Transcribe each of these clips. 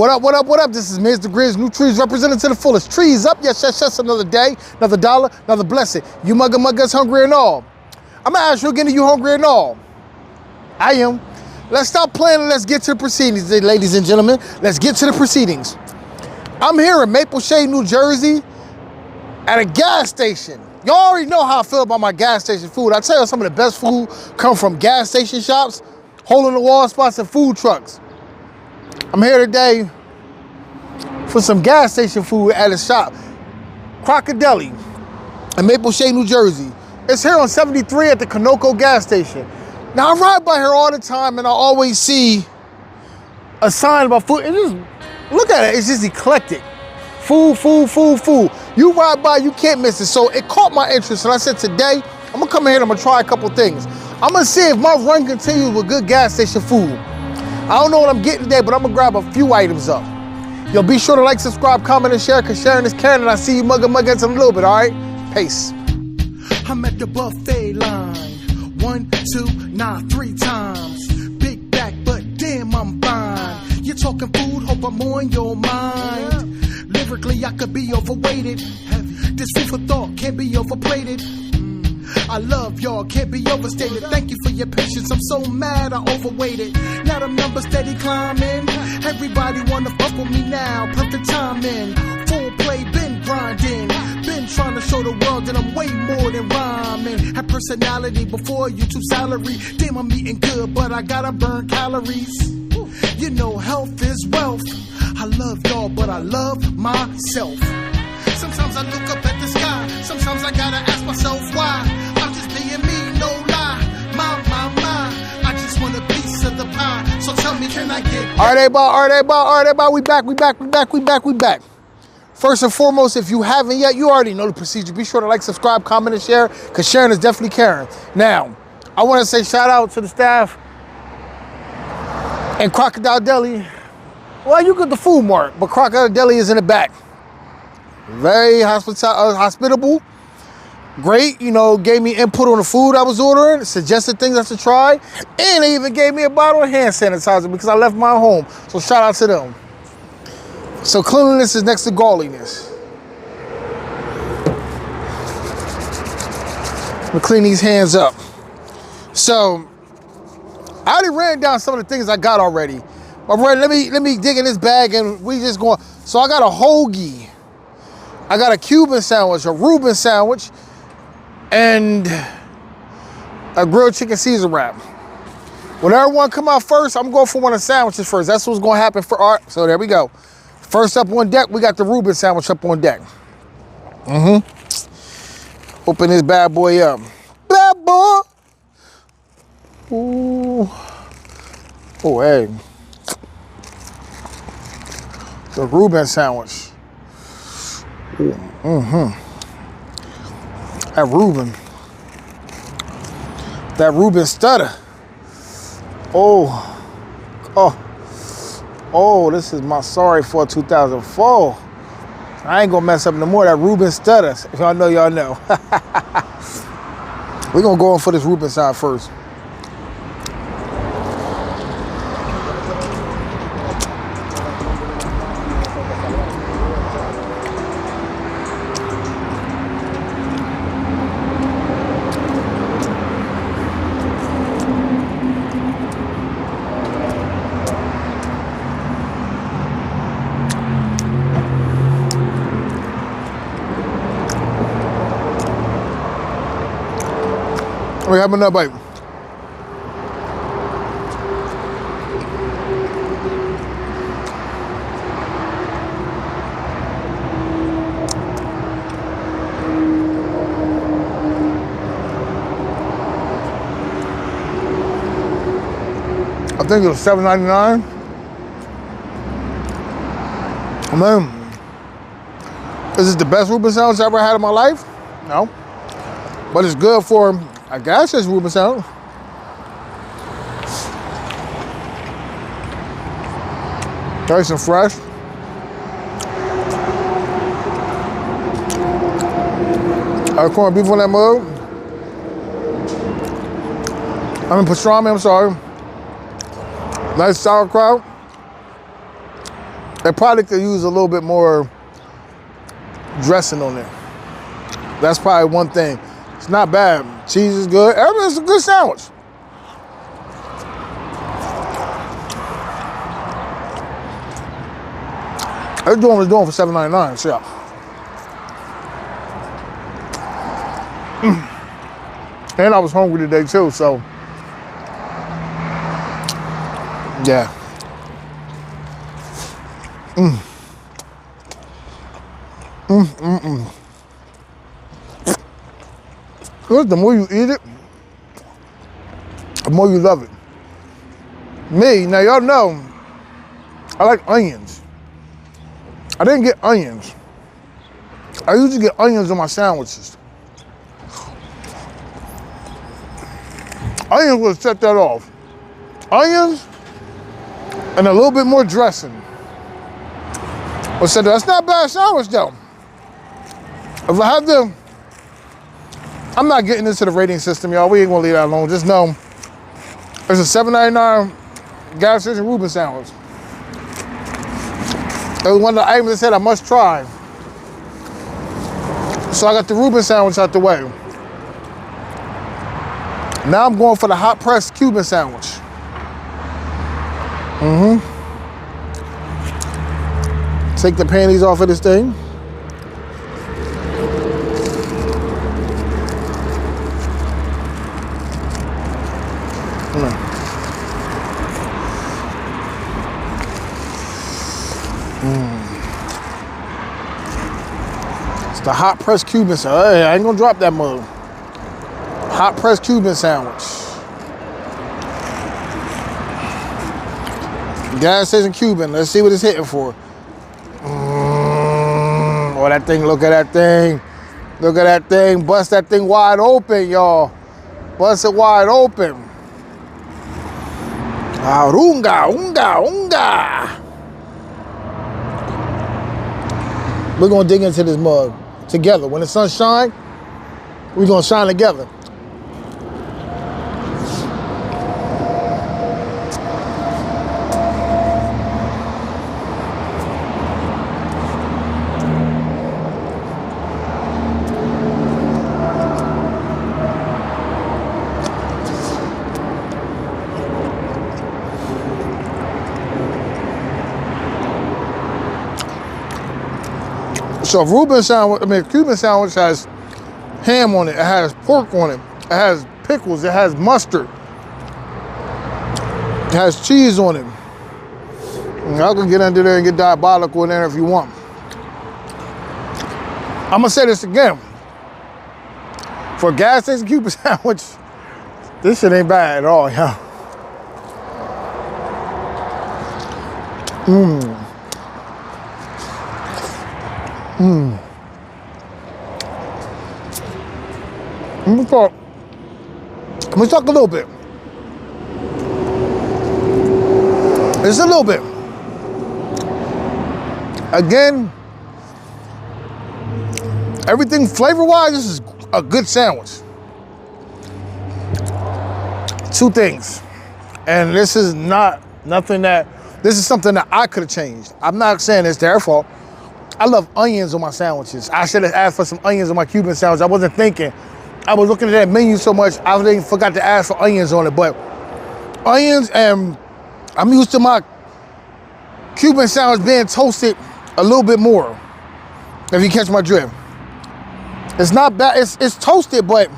What up, what up, what up? This is Miz the Grizz, Nu-Treez representing to the fullest. Trees up, yes, yes, yes, another day, another dollar, another blessing. You muggers hungry and all. I'm gonna ask you again, are you hungry and all? I am. Let's stop playing and let's get to the proceedings, ladies and gentlemen. Let's get to the proceedings. I'm here in Mapleshade, New Jersey at a gas station. Y'all already know how I feel about my gas station food. I tell you, some of the best food come from gas station shops, hole-in-the-wall spots, and food trucks. I'm here today for some gas station food at a shop, Crockadeli in Mapleshade, New Jersey. It's here on 73 at the Conoco gas station. Now, I ride by here all the time and I always see a sign about food. And just look at it, it's just eclectic. Food, food, food, food. You ride by, you can't miss it. So it caught my interest and I said today, I'm gonna come in here and I'm gonna try a couple things. I'm gonna see if my run continues with good gas station food. I don't know what I'm getting today, but I'm gonna grab a few items up. Yo, be sure to like, subscribe, comment, and share, because sharing is caring, and I see you muggers in a little bit, all right? Peace. I'm at the buffet line. 1, 2, nah, 3 times. Big back, but damn, I'm fine. You're talking food, hope I'm on your mind. Lyrically, I could be overweighted. This food for thought can't be overplated. I love y'all, can't be overstated. Thank you for your patience, I'm so mad I overweighted. Now the numbers steady climbing. Everybody wanna fuck with me now, perfect timing. Full play, been grinding. Been trying to show the world that I'm way more than rhyming. Have personality before YouTube salary. Damn, I'm eating good, but I gotta burn calories. You know health is wealth. I love y'all, but I love myself. Sometimes I look up at the sky. Sometimes I gotta ask myself why. I'm just being me, no lie. My. I just want a piece of the pie. So tell me, can I get... All right, everybody, we back. First and foremost, if you haven't yet, you already know the procedure. Be sure to like, subscribe, comment, and share, because sharing is definitely caring. Now, I want to say shout out to the staff in Crockadeli. Well, you get the food mart, but Crockadeli is in the back. Very hospitable, great, you know, gave me input on the food I was ordering, suggested things I should try, and they even gave me a bottle of hand sanitizer because I left mine home. So shout out to them. So cleanliness is next to godliness. I'm gonna clean these hands up. So I already ran down some of the things I got already. But let me dig in this bag and we just going. So I got a hoagie. I got a Cuban sandwich, a reuben sandwich, and a grilled chicken Caesar wrap. Whatever one come out first, I'm going for one of the sandwiches first. That's what's going to happen for art. So there we go. First up on deck, we got the reuben sandwich up on deck. Open this bad boy up. Bad boy. Ooh. Oh, hey. The reuben sandwich. That reuben stutter. Oh, this is my sorry for 2004. I ain't gonna mess up no more. That reuben stutter. If y'all know, y'all know. We're gonna go on for this reuben side first. We have another bite. I think it was $7.99. Man, is this the best reuben sandwich I ever had in my life? No, but it's good for. I guess it's reuben sandwich. Nice and fresh. corned beef on that mug. I mean pastrami, I'm sorry. Nice sauerkraut. They probably could use a little bit more dressing on there. That's probably one thing. It's not bad. Cheese is good. It's a good sandwich. They're doing what they're doing for $7.99. So yeah. And I was hungry today too, so yeah. The more you eat it, the more you love it. Me, now y'all know, I like onions. I didn't get onions. I usually get onions on my sandwiches. Onions will set that off. Onions and a little bit more dressing. Well, so that's not a bad sandwich though. If I have to, I'm not getting into the rating system, y'all. We ain't gonna leave that alone. Just know it's a $7.99 gas station Reuben sandwich. It was one of the items that said I must try. So I got the Reuben sandwich out the way. Now I'm going for the hot pressed Cuban sandwich. Take the panties off of this thing. It's the hot pressed Cuban sandwich. Hey, I ain't gonna drop that mug. Hot pressed Cuban sandwich. Gas station Cuban. Let's see what it's hitting for. Oh, that thing, look at that thing. Look at that thing. Bust that thing wide open, y'all. Bust it wide open. Ah, unga, unga, unga. We're gonna dig into this mug together. When the sun shines, we're gonna shine together. So Reuben sandwich, Cuban sandwich has ham on it, it has pork on it, it has pickles, it has mustard, it has cheese on it. And y'all can get under there and get diabolical in there if you want. I'm gonna say this again. For a gas station Cuban sandwich, this shit ain't bad at all, y'all. Let me talk a little bit. Just a little bit. Again, everything flavor-wise, this is a good sandwich. Two things. And this is nothing that, this is something that I could have changed. I'm not saying it's their fault. I love onions on my sandwiches. I should have asked for some onions on my Cuban sandwich. I wasn't thinking. I was looking at that menu so much, I forgot to ask for onions on it. But onions, and I'm used to my Cuban sandwich being toasted a little bit more, if you catch my drift. It's not bad, it's toasted, but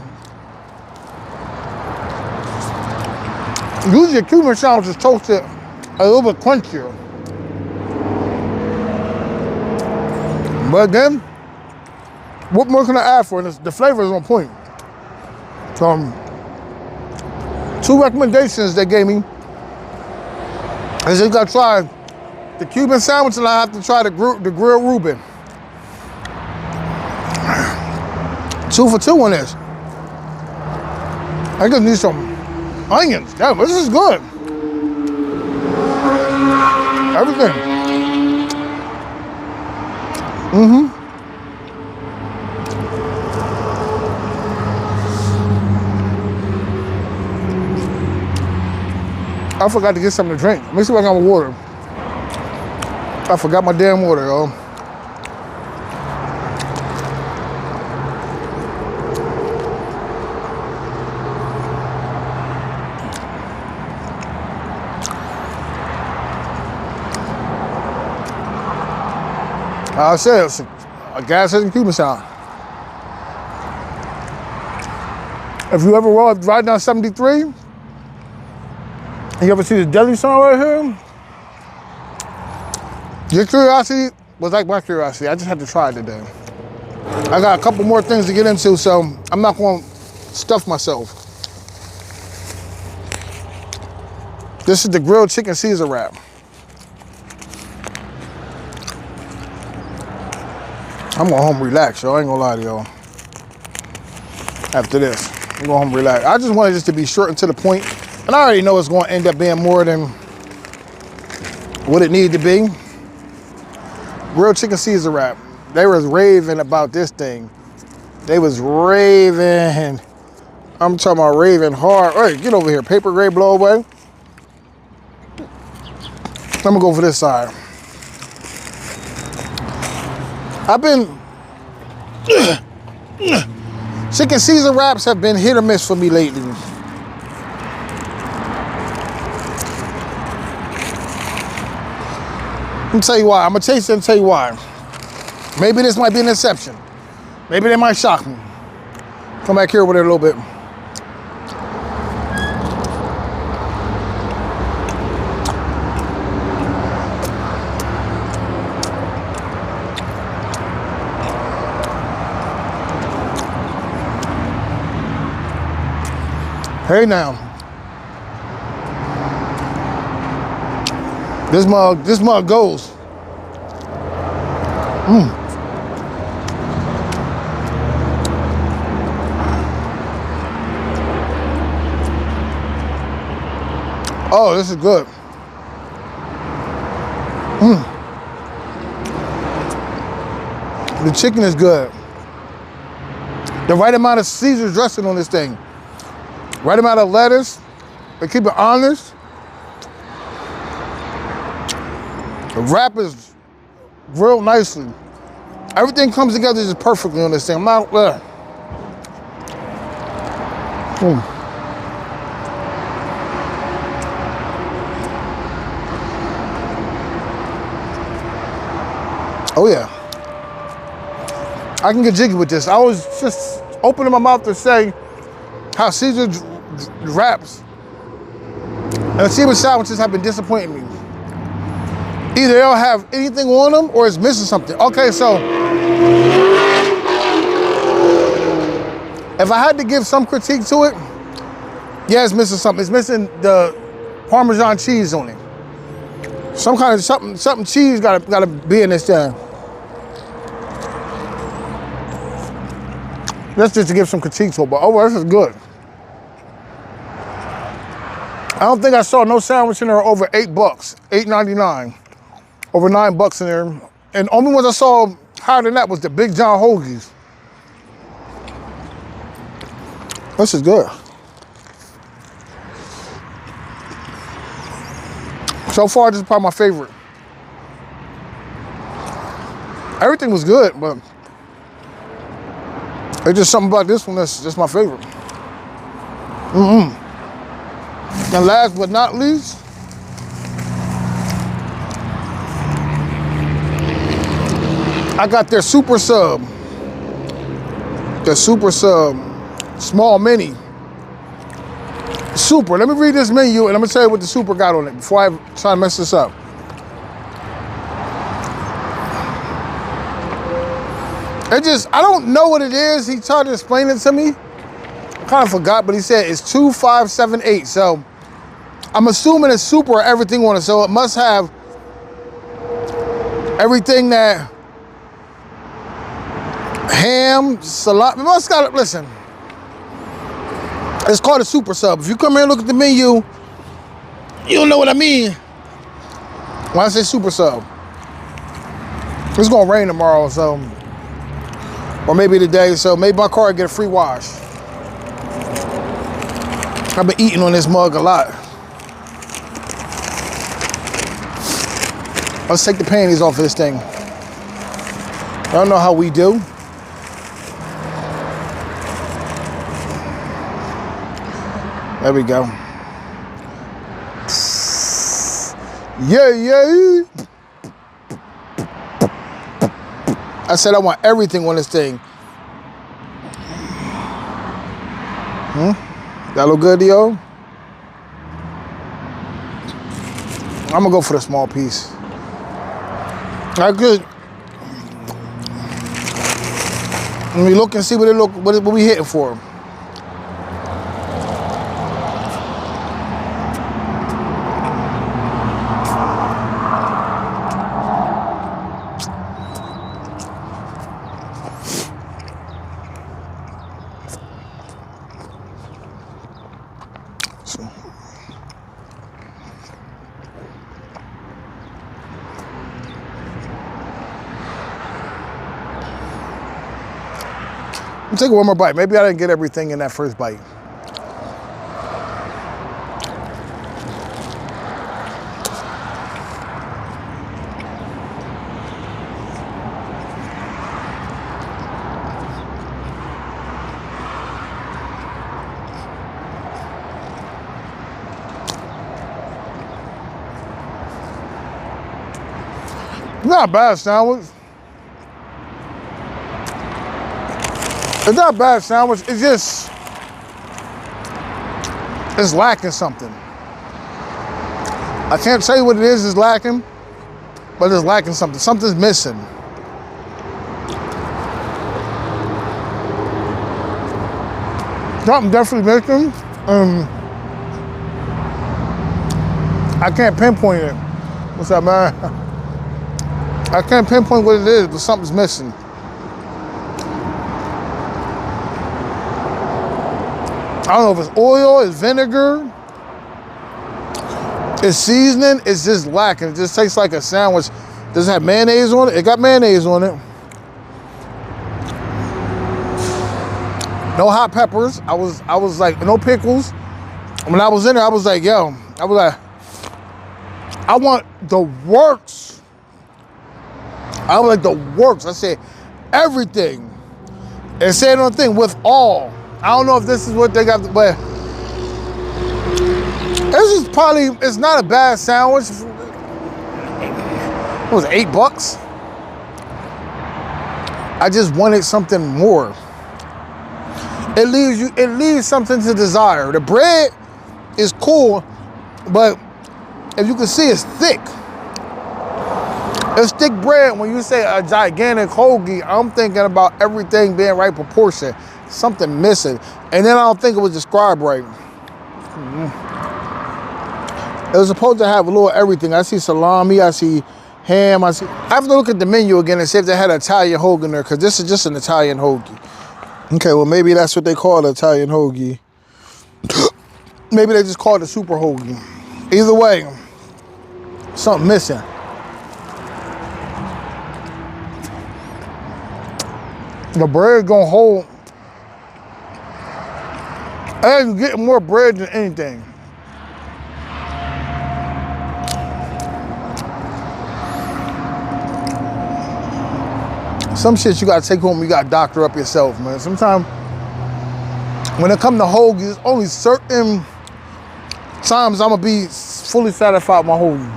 usually a Cuban sandwich is toasted a little bit crunchier. But then, what more can I add for it? The flavor is on point. So, two recommendations they gave me. I said you gotta try the Cuban sandwich and I have to try the grilled reuben. 2 for 2 on this. I just need some onions. Damn, this is good. Everything. I forgot to get something to drink. Let me see if I got my water. I forgot my damn water, yo. I said it's a gas station Cuban sound. If you ever ride down 73, and you ever see the deli sign right here, your curiosity was like my curiosity. I just had to try it today. I got a couple more things to get into, so I'm not going to stuff myself. This is the grilled chicken Caesar wrap. I'm going home relax, yo. I ain't gonna lie to y'all. After this, I'm going home relax. I just wanted this to be short and to the point, and I already know it's going to end up being more than what it needed to be. Grilled chicken Caesar wrap. They was raving about this thing. They was raving. I'm talking about raving hard. Hey, get over here. Paper gray blow away. I'm gonna go for this side. I've been chicken Caesar wraps have been hit or miss for me lately. Let me tell you why. I'm gonna taste it and tell you why. Maybe this might be an exception. Maybe they might shock me. Come back here with it a little bit. Hey now. This mug goes. Oh, this is good. The chicken is good. The right amount of Caesar dressing on this thing. Right amount of lettuce. They keep it honest. The wrap is grilled nicely. Everything comes together just perfectly on this thing. I'm not. Oh yeah. I can get jiggy with this. I was just opening my mouth to say how Caesar wraps and Caesar sandwiches have been disappointing me. Either they don't have anything on them or it's missing something. Okay, so if I had to give some critique to it, yeah, it's missing something. It's missing the Parmesan cheese on it. Some kind of something cheese gotta be in this thing. That's just to give some critique to it, but oh, this is good. I don't think I saw no sandwich in there over $8, $8.99. Over $9 in there. And the only ones I saw higher than that was the Big John hoagies. This is good. So far, this is probably my favorite. Everything was good, but there's just something about this one that's just my favorite. And last but not least, I got their super sub. The super sub, small mini. Super, let me read this menu and I'm gonna tell you what the super got on it before I try to mess this up. I don't know what it is. He tried to explain it to me. I kind of forgot, but he said it's 2578. So I'm assuming it's super or everything on it. So it must have everything that ham, salami, it must got it. Listen, it's called a super sub. If you come here and look at the menu, you'll know what I mean when I say super sub. It's gonna rain tomorrow, so, or maybe today, so maybe my car will get a free wash. I've been eating on this mug a lot. Let's take the panties off of this thing. I don't know how we do. There we go. Yeah, yeah. I said I want everything on this thing. That look good, yo? I'm gonna go for the small piece. That's good. Let me look and see what we hitting for. Take one more bite. Maybe I didn't get everything in that first bite. Not a bad sandwich. It's not a bad sandwich. It's just, it's lacking something. I can't tell you what it is it's lacking, but it's lacking something. Something's missing. Something definitely missing. I can't pinpoint it. What's up, man? I can't pinpoint what it is, but something's missing. I don't know if it's oil, it's vinegar, it's seasoning, it's just lacking. It just tastes like a sandwich. Does it have mayonnaise on it? It got mayonnaise on it. No hot peppers. I was like, no pickles. When I was in there, I was like, yo, I want the works. I was like, the works. I said, everything. And said on the thing, with all. I don't know if this is what they got, but this is probably, it's not a bad sandwich. It was $8. I just wanted something more. It leaves something to desire. The bread is cool, but if you can see, it's thick. It's thick bread. When you say a gigantic hoagie, I'm thinking about everything being right proportion. Something missing. And then I don't think it was described right. It was supposed to have a little everything. I see salami, I see ham, I have to look at the menu again and see if they had an Italian hoagie in there, because this is just an Italian hoagie. Okay, well maybe that's what they call an Italian hoagie. Maybe they just call it a super hoagie. Either way, something missing. The bread gonna hold. And you're getting more bread than anything. Some shit you gotta take home, you gotta doctor up yourself, man. Sometimes, when it comes to hoagies, only certain times I'm gonna be fully satisfied with my hoagie.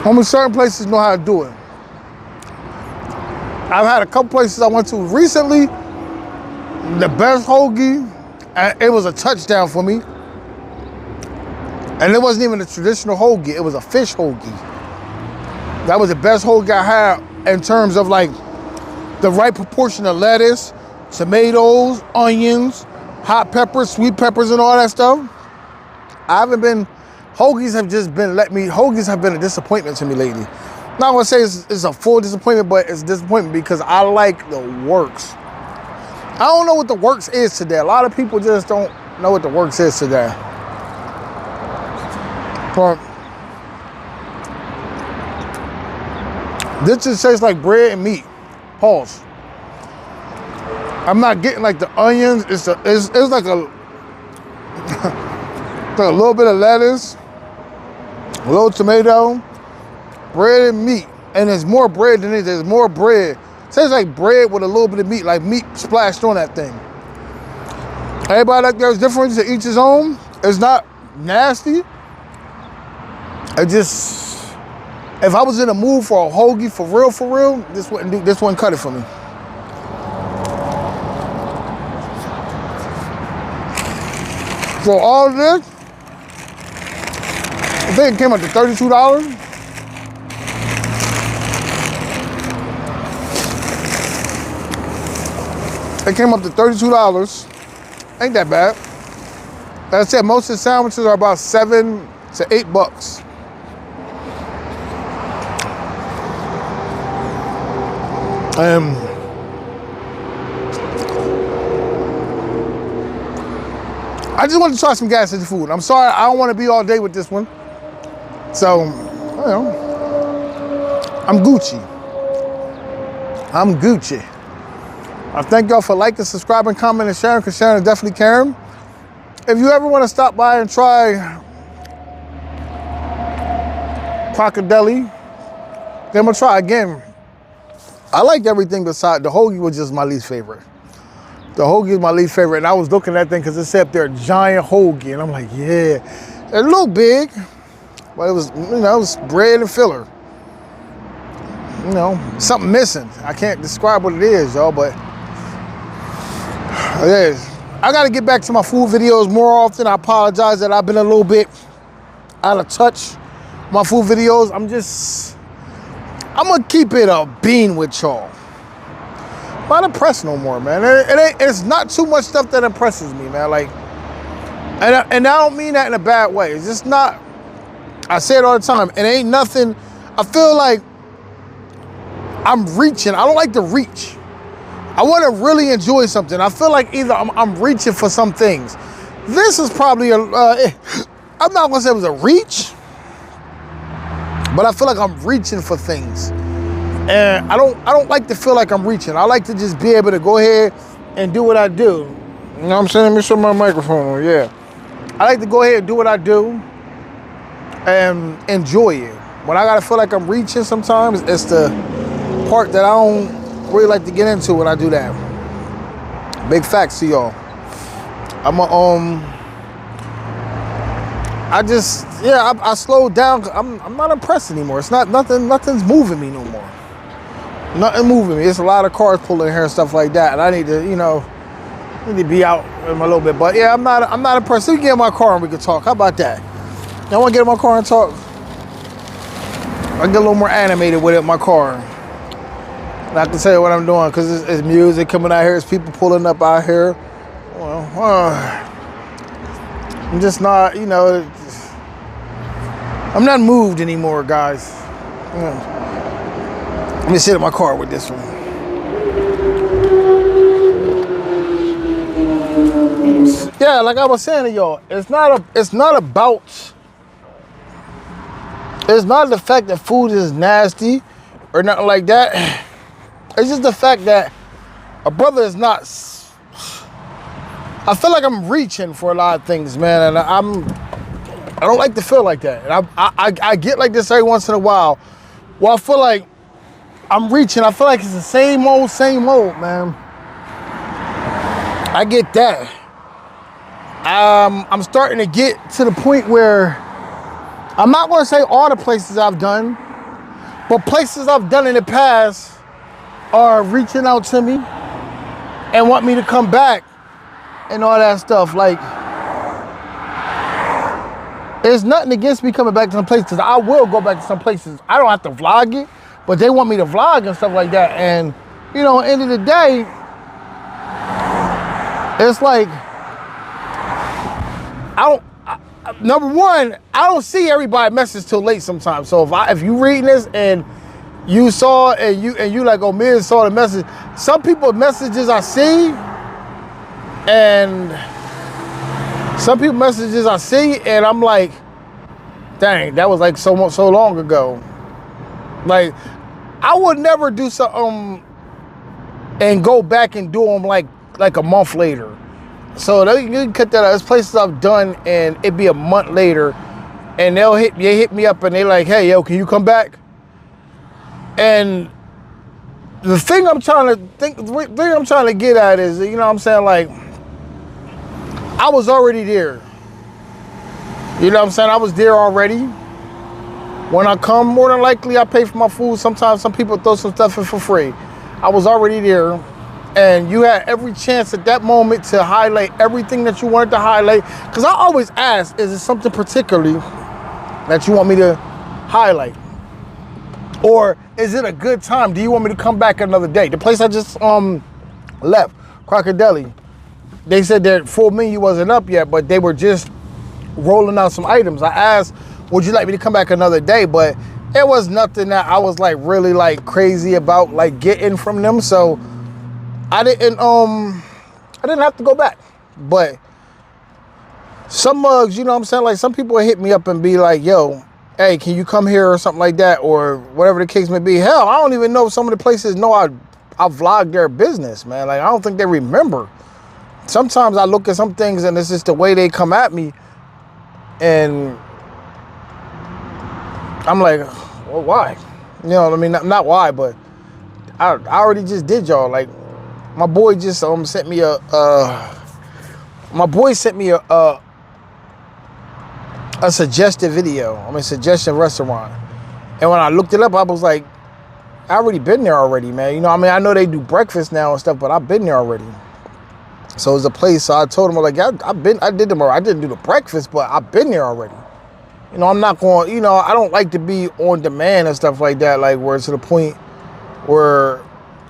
Only certain places know how to do it. I've had a couple places I went to recently, the best hoagie, and it was a touchdown for me. And it wasn't even a traditional hoagie, it was a fish hoagie. That was the best hoagie I had in terms of like the right proportion of lettuce, tomatoes, onions, hot peppers, sweet peppers, and all that stuff. Hoagies have been a disappointment to me lately. Not gonna say it's a full disappointment, but it's a disappointment because I like the works. I don't know what the works is today. A lot of people just don't know what the works is today. But this just tastes like bread and meat. Pause. I'm not getting like the onions. It's like a like a little bit of lettuce, a little tomato, bread and meat. And there's more bread than it is. There's more bread. It tastes like bread with a little bit of meat, like meat splashed on that thing. Everybody like there's difference to each his own. It's not nasty. It just, if I was in a mood for a hoagie for real, this wouldn't cut it for me. For all of this, I think it came up to $32. It came up to $32. Ain't that bad. Like I said, most of the sandwiches are about $7 to $8. I just wanted to try some gas station food. I'm sorry, I don't want to be all day with this one. So, you know, I'm Gucci. I thank y'all for liking, subscribing, commenting, and sharing, because sharing is definitely caring. If you ever want to stop by and try Crockadeli, then I'm gonna try again. I liked everything beside the hoagie was just my least favorite. The hoagie is my least favorite, and I was looking at that thing because it said up there giant hoagie, and I'm like, yeah, it looked big, but it was, you know, it was bread and filler. You know, something missing. I can't describe what it is, y'all, but it is. I got to get back to my food videos more often. I apologize that I've been a little bit out of touch with my food videos. I'm gonna keep it a bean with y'all. Not impressed no more, man. It's not too much stuff that impresses me, man. Like, and I don't mean that in a bad way. It's just not. I say it all the time. It ain't nothing. I feel like I'm reaching. I don't like to reach. I want to really enjoy something. I feel like either I'm reaching for some things. This is probably a. I'm not gonna say it was a reach, but I feel like I'm reaching for things. And I don't like to feel like I'm reaching. I like to just be able to go ahead and do what I do. You know what I'm saying? Let me show my microphone. Yeah. I like to go ahead and do what I do and enjoy it. When I gotta feel like I'm reaching sometimes, it's the part that I don't really like to get into when I do that. Big facts to y'all. I slowed down. I'm not impressed anymore. It's not nothing's moving me no more. Nothing moving me. It's a lot of cars pulling here and stuff like that, and I need to, you know, be out in a little bit. But yeah, I'm not impressed. We can get in my car and we can talk. How about that? Y'all want to get in my car and talk? I can get a little more animated with it in my car. Not to tell you what I'm doing, because it's music coming out here. It's people pulling up out here. Well, I'm just not, you know, I'm not moved anymore, guys. Yeah. Let me sit in my car with this one. Yeah, like I was saying to y'all, it's not the fact that food is nasty or nothing like that. It's just the fact that a brother is not. I feel like I'm reaching for a lot of things, man, and I don't like to feel like that. And I get like this every once in a while. Well, I feel like I'm reaching. I feel like it's the same old, man. I get that. I'm starting to get to the point where I'm not going to say all the places I've done, but places I've done in the past are reaching out to me and want me to come back and all that stuff. Like, there's nothing against me coming back to some places. I will go back to some places. I don't have to vlog it, but they want me to vlog and stuff like that. And, you know, at the end of the day, it's like, number one, I don't see everybody message till late sometimes. So if you reading this and you saw and you like, oh, Miz saw the message. Some people messages I see, and some people messages I see, and I'm like, dang, that was like so long ago. Like, I would never do something and go back and do them like a month later. So you can cut that out. There's places I've done and it'd be a month later, and they hit me up and they like, hey, yo, can you come back? And the thing I'm trying to get at is, you know what I'm saying, like, I was already there. You know what I'm saying? I was there already. When I come, more than likely, I pay for my food. Sometimes some people throw some stuff in for free. I was already there. And you had every chance at that moment to highlight everything that you wanted to highlight. Because I always ask, is it something particularly that you want me to highlight? Or is it a good time? Do you want me to come back another day? The place I just left, Crockadeli, they said their full menu wasn't up yet, but they were just rolling out some items. I asked, would you like me to come back another day? But it was nothing that I was like really like crazy about like getting from them. So I didn't have to go back. But some mugs, you know what I'm saying? Like some people hit me up and be like, yo, hey, can you come here or something like that? Or whatever the case may be. Hell, I don't even know if some of the places know I vlogged their business, man. Like I don't think they remember. Sometimes I look at some things and it's just the way they come at me. And I'm like, well, why? You know what I mean? Not why, but I already just did y'all. Like, my boy just sent me a suggested video. I mean, suggestion restaurant. And when I looked it up, I was like, I already been there already, man. You know, I mean, I know they do breakfast now and stuff, but I've been there already. So it was a place. So I told him, like, I did them. I didn't do the breakfast, but I've been there already. You know, I'm not going. You know, I don't like to be on demand and stuff like that. Like where it's to the point where,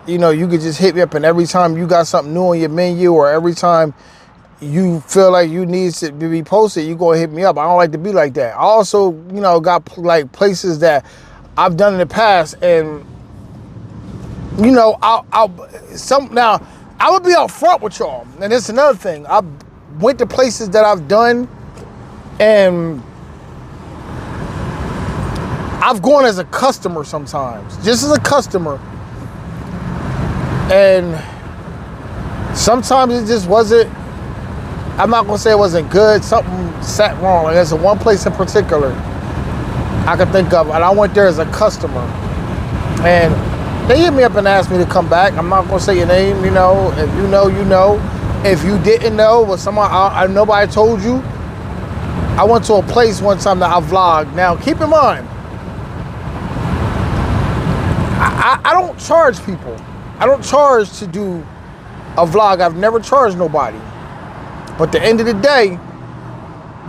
you know, you could just hit me up and every time you got something new on your menu or every time you feel like you need to be posted, you go and hit me up. I don't like to be like that. I also, you know, got like places that I've done in the past, and you know, now I would be up front with y'all. And it's another thing. I went to places that I've done, and I've gone as a customer sometimes, just as a customer. And sometimes it just wasn't, I'm not gonna say it wasn't good, something sat wrong. Like there's one place in particular I could think of, and I went there as a customer. And they hit me up and asked me to come back. I'm not gonna say your name, you know. If you know, you know. If you didn't know, was someone nobody told you. I went to a place one time that I vlogged. Now, keep in mind, I don't charge people. I don't charge to do a vlog. I've never charged nobody. But at the end of the day,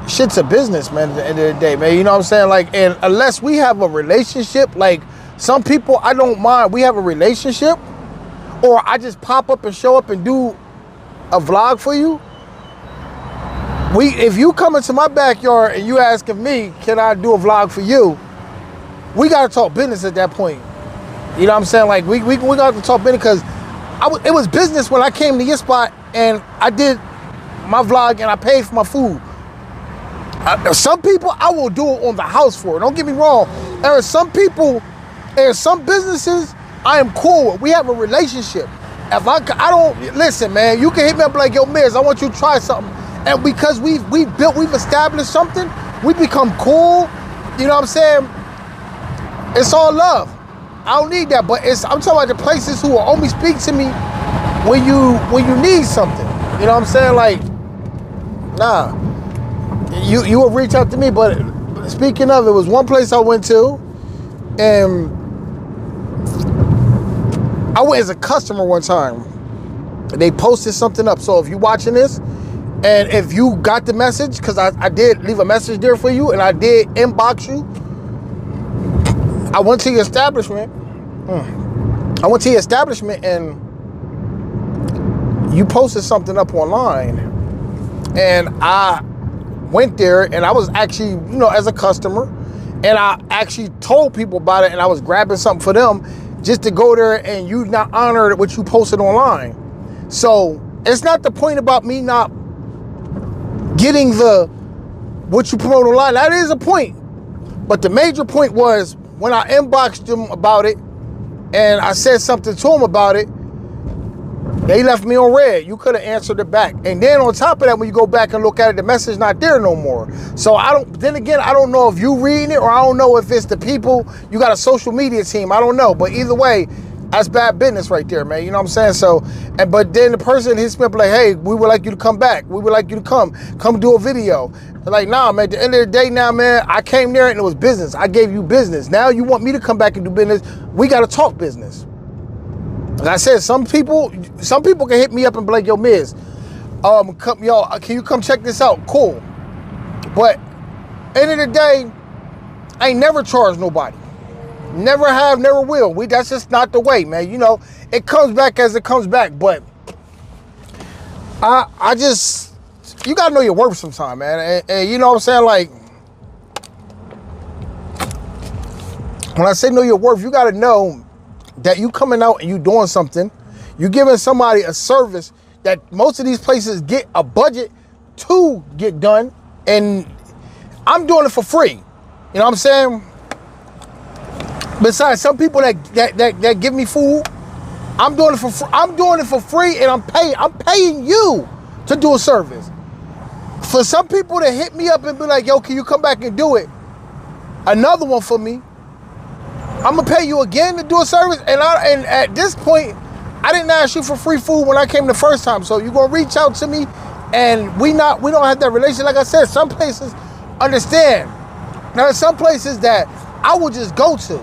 shit's a business, man. At the end of the day, man. You know what I'm saying? Like, and unless we have a relationship, like some people, I don't mind. We have a relationship, or I just pop up and show up and do a vlog for you. If you come into my backyard and you asking me, can I do a vlog for you? We gotta talk business at that point. You know what I'm saying? Like we got to talk business because it was business when I came to your spot and I did my vlog and I paid for my food. Some people I will do it on the house for. Don't get me wrong. There are some people, there's some businesses I am cool with. We have a relationship. If I don't listen, man, you can hit me up like, yo, Miz, I want you to try something. And because we've established something, we become cool. You know what I'm saying? It's all love. I don't need that, but I'm talking about the places who will only speak to me when you need something. You know what I'm saying? Like, nah. You will reach out to me, but speaking of, it was one place I went to, and I went as a customer one time. They posted something up. So if you're watching this, and if you got the message, because I did leave a message there for you, and I did inbox you. I went to your establishment. And you posted something up online. And I went there and I was actually, you know, as a customer, and I actually told people about it, and I was grabbing something for them just to go there, and you not honor what you posted online. So it's not the point about me not getting what you promote online. That is a point. But the major point was when I inboxed them about it and I said something to them about it, They left me on red. You could have answered it back. And then on top of that, when you go back and look at it, the message not there no more. So then again, I don't know if you reading it or I don't know if it's the people. You got a social media team. I don't know. But either way, that's bad business right there, man. You know what I'm saying? So, but then the person hits me up like, hey, we would like you to come back. We would like you to come do a video. They're like, nah, man, at the end of the day now, man, I came there and it was business. I gave you business. Now you want me to come back and do business. We got to talk business. Like I said, some people can hit me up and be like, yo, Miz, can you come check this out? Cool. But end of the day, I ain't never charged nobody. Never have, never will. That's just not the way, man. You know, it comes back as it comes back. But I just, you gotta know your worth sometime, man. And you know what I'm saying? Like, when I say know your worth, you gotta know that you coming out and you doing something, you giving somebody a service that most of these places get a budget to get done, and I'm doing it for free. You know what I'm saying? Besides some people that give me food, I'm doing it for free, and I'm paying you to do a service. For some people to hit me up and be like, yo, can you come back and do it? Another one for me. I'm gonna pay you again to do a service, and at this point, I didn't ask you for free food when I came the first time. So you're gonna reach out to me, and we don't have that relationship. Like I said, some places understand. Now there's some places that I will just go to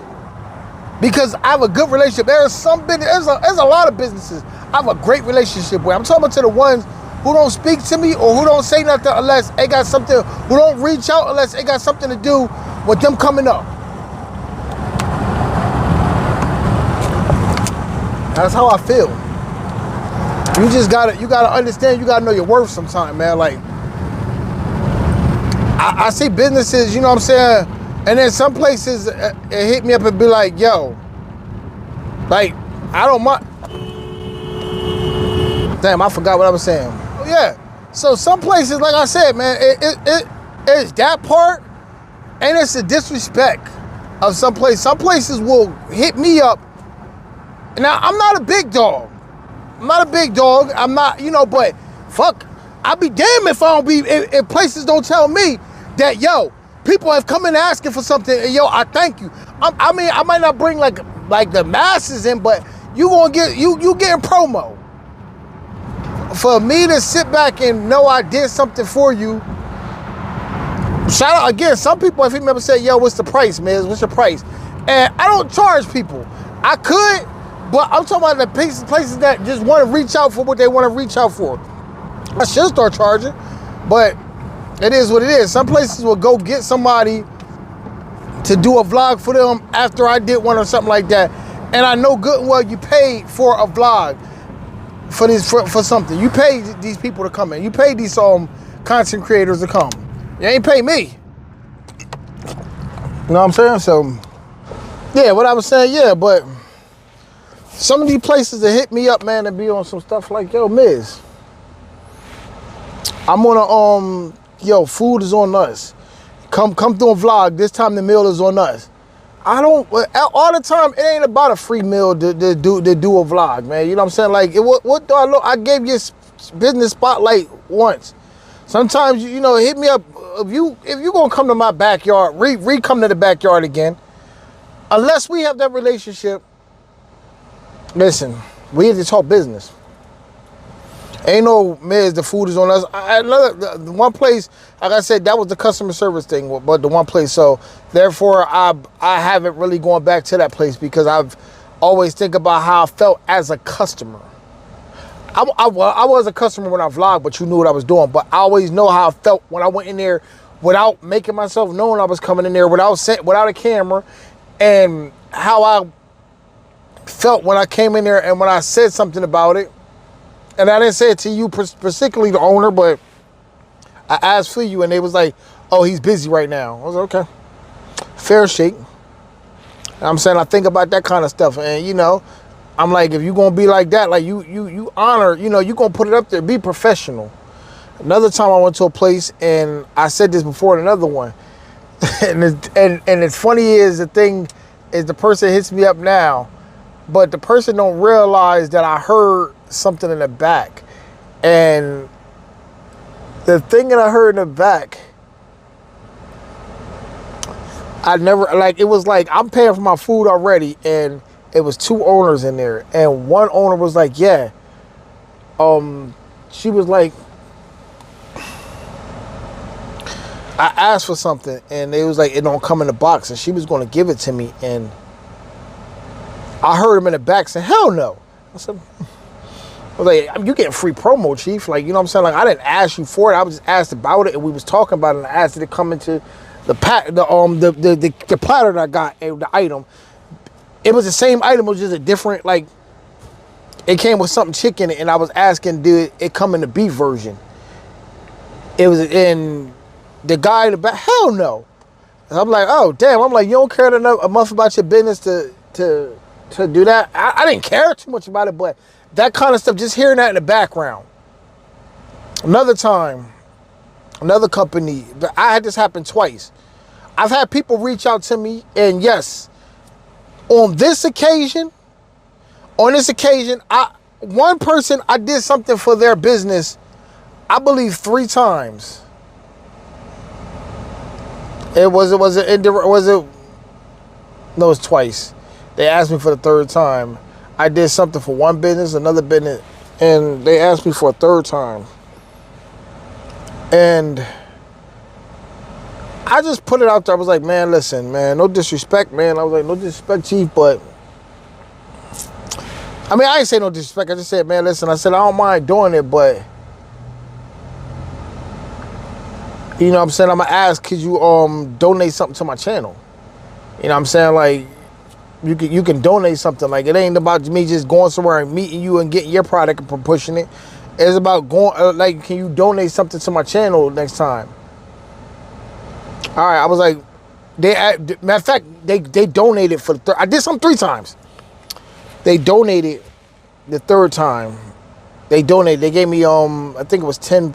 because I have a good relationship. There's a lot of businesses I have a great relationship with. I'm talking about to the ones who don't speak to me or who don't say nothing unless they got something, who don't reach out unless they got something to do with them coming up. That's how I feel. You gotta understand, you gotta know your worth sometime, man. Like, I see businesses, you know what I'm saying? And then some places it hit me up and be like, yo, like, I don't mind. Damn, I forgot what I was saying. Oh, yeah. So some places, like I said, man, it's that part, and it's the disrespect of some places. Some places will hit me up. Now, I'm not a big dog. I'm not, you know, but fuck, I'll be damned if if places don't tell me that, yo, people have come in asking for something, and yo, I thank you. I mean, I might not bring like the masses in, but you getting promo. For me to sit back and know I did something for you. Shout out again, some people have hit me up and say, yo, what's the price, Miz? What's your price? And I don't charge people. I could, but I'm talking about the places that just want to reach out for what they want to reach out for. I should start charging, but it is what it is. Some places will go get somebody to do a vlog for them after I did one or something like that. And I know good and well you paid for a vlog for something. You paid these people to come in. You paid these content creators to come. You ain't pay me. You know what I'm saying? So, yeah, what I was saying, yeah, but some of these places that hit me up, man, to be on some stuff like, yo, Miz, I'm on yo, food is on us. Come through a vlog. This time the meal is on us. I don't, all the time, it ain't about a free meal to do a vlog, man. You know what I'm saying? Like, what do I look? I gave you business spotlight once. Sometimes, you know, hit me up. If you gonna come to my backyard, come to the backyard again. Unless we have that relationship, listen, we need to talk business. Ain't no, Miz, the food is on us. The one place, like I said, that was the customer service thing, but the one place. So therefore, I haven't really gone back to that place because I've always think about how I felt as a customer. I was a customer when I vlogged, but you knew what I was doing. But I always know how I felt when I went in there without making myself known I was coming in there, without a camera, and how I felt when I came in there and when I said something about it. And I didn't say it to you, particularly the owner, but I asked for you, and they was like, oh, he's busy right now. I was like, okay. Fair shake. I'm saying I think about that kind of stuff. And, you know, I'm like, if you're going to be like that, like you honor, you know, you're going to put it up there, be professional. Another time I went to a place, and I said this before in another one, and it's funny is the thing is the person hits me up now, but the person don't realize that I heard something in the back. And the thing that I heard in the back, I never, like, it was like, I'm paying for my food already, and it was 2 owners in there. And one owner was like, yeah. She was like, I asked for something, and it was like, it don't come in the box, and she was going to give it to me, and I heard him in the back say, hell no. I said, I was like, you getting free promo, Chief. Like, you know what I'm saying? Like, I didn't ask you for it. I was just asked about it, and we was talking about it, and I asked it to come into the platter that I got, the item. It was the same item, it was just a different, like, it came with something chicken, and I was asking, did it come in the beef version? It was in the guy in the back, hell no. And I'm like, oh, damn. I'm like, you don't care enough about your business to do that? I didn't care too much about it, but that kind of stuff, just hearing that in the background. Another time, another company, I had this happen twice. I've had people reach out to me, and yes, on this occasion, one person, I did something for their business, I believe 3 times. No, it was twice. They asked me for the 3rd time. I did something for one business, another business, and they asked me for a 3rd time. And I just put it out there. I was like, man, listen, man, no disrespect, man. I was like, no disrespect, Chief, but I mean, I ain't say no disrespect. I just said, man, listen, I said, I don't mind doing it, but you know what I'm saying? I'm going to ask, could you donate something to my channel? You know what I'm saying? Like, you can donate something. Like, it ain't about me just going somewhere and meeting you and getting your product and pushing it. It's about going, like, can you donate something to my channel next time? All right, I was like, matter of fact, they donated for the I did something 3 times. They donated the 3rd time. They donated. They gave me I think it was 10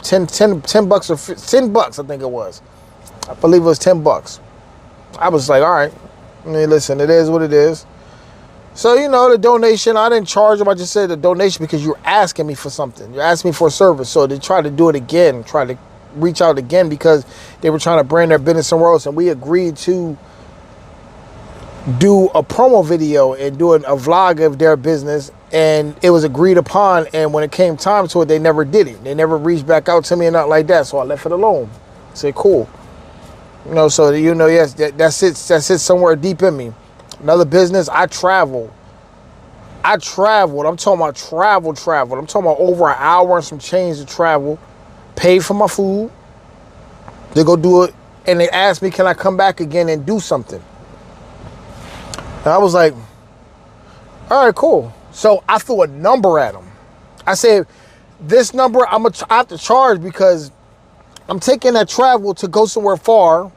bucks or 10 bucks. I think it was. I believe it was 10 bucks. I was like, all right. I mean, listen, it is what it is. So, you know, the donation, I didn't charge them. I just said the donation because you're asking me for something. You're asking me for a service. So they tried to do it again, try to reach out again because they were trying to brand their business somewhere else. And we agreed to do a promo video and doing a vlog of their business, and it was agreed upon, and when it came time to it, they never did it. They never reached back out to me and not like that, so I left it alone. I said, cool. You know, so, you know, yes, that sits somewhere deep in me. Another business, I traveled. I'm talking about traveled. I'm talking about over an hour and some change to travel. Paid for my food to go do it, and they asked me, can I come back again and do something? And I was like, all right, cool. So I threw a number at them. I said, this number I have to charge because I'm taking that travel to go somewhere far.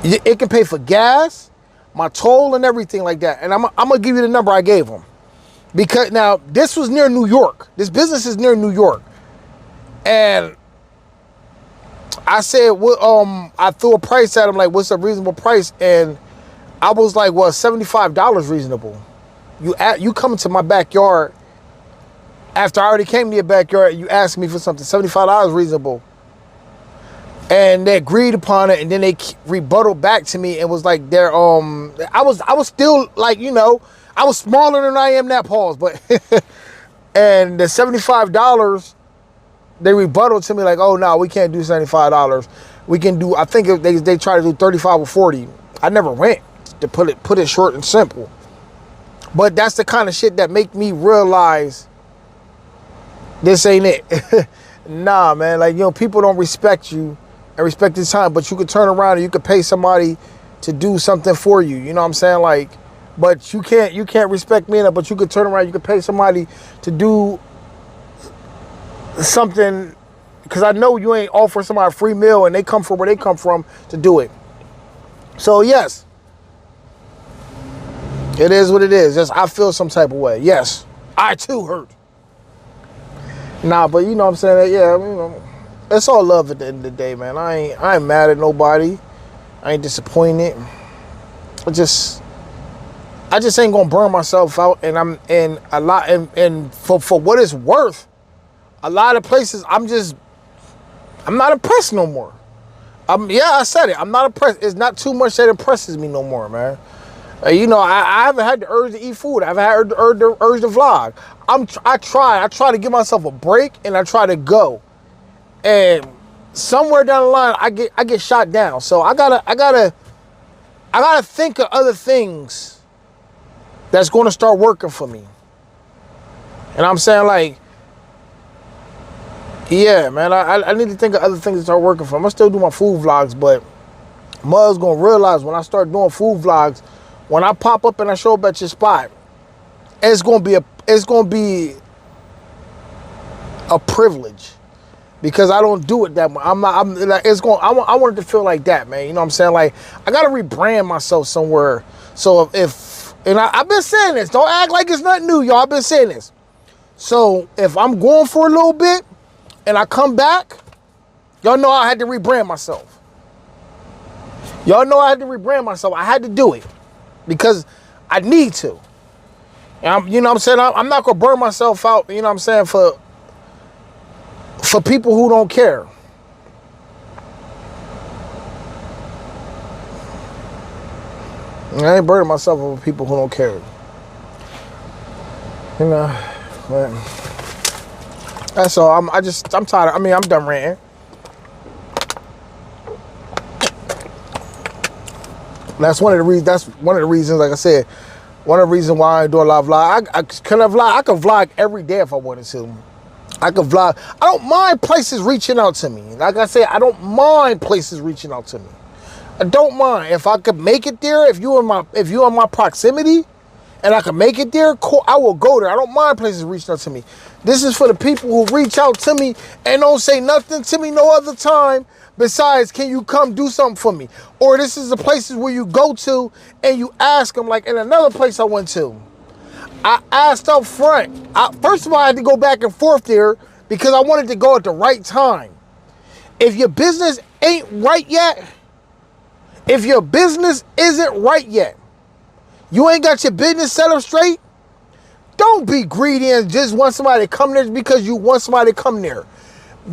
It can pay for gas, my toll, and everything like that. And I'm going to give you the number I gave them. Because now, this was near New York. This business is near New York. And I said, well, I threw a price at him, like, what's a reasonable price? And I was like, well, $75 reasonable. You come into my backyard after I already came to your backyard, you asked me for something, $75 reasonable. And they agreed upon it, and then they rebutted back to me and was like, I was still like, you know, I was smaller than I am now, pause, but and the $75, they rebutted to me like, oh no, we can't do $75. We can do, I think they try to do 35 or 40. I never went, to put it short and simple. But that's the kind of shit that make me realize this ain't it. Nah, man, like, you know, people don't respect you and respect your time, but you could turn around and you could pay somebody to do something for you. You know what I'm saying? Like, but you can't respect me enough, but you could turn around, you could pay somebody to do something, because I know you ain't offering somebody a free meal and they come from where they come from to do it. So yes, it is what it is. Just I feel some type of way. Yes, I too hurt. Nah, but you know what I'm saying? Yeah, I mean, you know, it's all love at the end of the day, man. I ain't mad at nobody. I ain't disappointed. I just ain't gonna burn myself out, and I'm in a lot, and for what it's worth, a lot of places I'm not impressed no more. Yeah, I said it. I'm not impressed. It's not too much that impresses me no more, man. You know, I haven't had the urge to eat food. I've had the urge to vlog. I try to give myself a break, and I try to go. And somewhere down the line, I get shot down. So I gotta think of other things that's going to start working for me. And I'm saying, like, yeah, man, I need to think of other things that start working for me. I'm going to still do my food vlogs, but Muzz going to realize when I start doing food vlogs, when I pop up and I show up at your spot, it's going to be a privilege, because I don't do it that much. I want it to feel like that, man. You know what I'm saying? Like, I got to rebrand myself somewhere. So and I've been saying this. Don't act like it's nothing new, y'all. I've been saying this. So if I'm going for a little bit and I come back, y'all know I had to rebrand myself. Y'all know I had to rebrand myself. I had to do it because I need to. And you know what I'm saying? I'm not going to burn myself out, you know what I'm saying, for people who don't care. I ain't burning myself over people who don't care. You know, but that's all. I'm tired. I mean, I'm done ranting. That's one of the reasons. Like I said, one of the reasons why I do a lot of vlog. I can vlog every day if I wanted to. I could vlog. I don't mind places reaching out to me. Like I said, I don't mind places reaching out to me. I don't mind. If I could make it there, if you in my proximity and I can make it there, cool, I will go there. I don't mind places reaching out to me. This is for the people who reach out to me and don't say nothing to me no other time besides, can you come do something for me? Or this is the places where you go to and you ask them, like in another place I went to. I asked up front. First of all, I had to go back and forth there because I wanted to go at the right time. If your business ain't right yet, if your business isn't right yet, you ain't got your business set up straight, don't be greedy and just want somebody to come there because you want somebody to come there.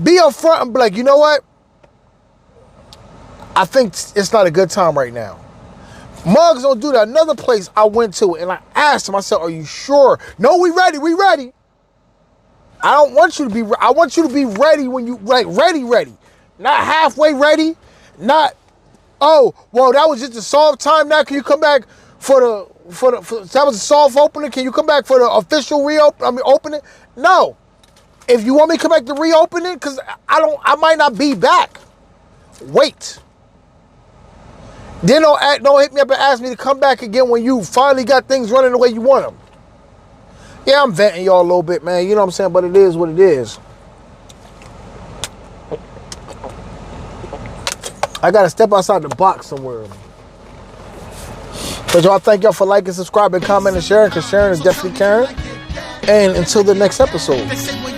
Be upfront and be like, you know what? I think it's not a good time right now. Mugs don't do that. Another place I went to and I asked him, I said, are you sure? No, we ready. I want you to be ready when you, like, ready. Not halfway ready. Not, oh, well, that was just a soft time now. Can you come back for that was a soft opening. Can you come back for the official opening? No. If you want me to come back to reopen it, because I might not be back. Wait. Then don't hit me up and ask me to come back again when you finally got things running the way you want them. Yeah, I'm venting y'all a little bit, man. You know what I'm saying? But it is what it is. I got to step outside the box somewhere. But y'all, thank y'all for liking, subscribing, commenting, and sharing, because sharing is definitely caring. And until the next episode,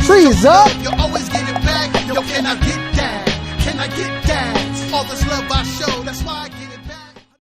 trees up! You always get it back. Yo, can I get that? Can I get that? All this love I show, that's why I